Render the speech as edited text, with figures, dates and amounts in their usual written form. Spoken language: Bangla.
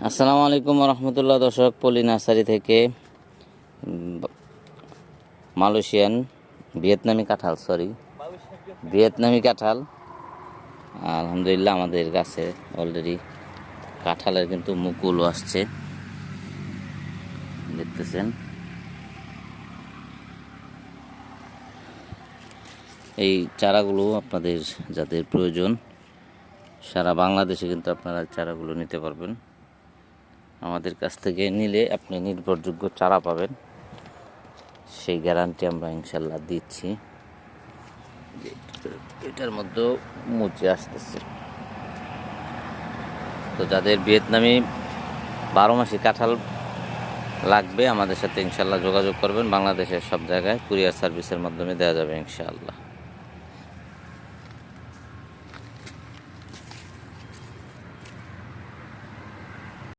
আসসালামু আলাইকুম রহমতুল্লাহ। দর্শক, পলি নার্সারি থেকে মালয়েশিয়ান ভিয়েতনামি কাঁঠাল আলহামদুলিল্লাহ আমাদের গাছে অলরেডি কাঁঠালের কিন্তু মুকুল আসছে, দেখতেছেন। এই চারাগুলো আপনাদের যাদের প্রয়োজন সারা বাংলাদেশে কিন্তু আপনারা চারাগুলো নিতে পারবেন। আমাদের কাছ থেকে নিলে আপনি নির্ভরযোগ্য চারা পাবেন, সেই গ্যারান্টি আমরা ইনশাল্লাহ দিচ্ছি। এটার মধ্যেও মুচে আসতেছে। তো যাদের ভিয়েতনামি 12 মাসি কাঁঠাল লাগবে আমাদের সাথে ইনশাল্লাহ যোগাযোগ করবেন। বাংলাদেশের সব জায়গায় কুরিয়ার সার্ভিসের মাধ্যমে দেওয়া যাবে ইনশাআল্লাহ।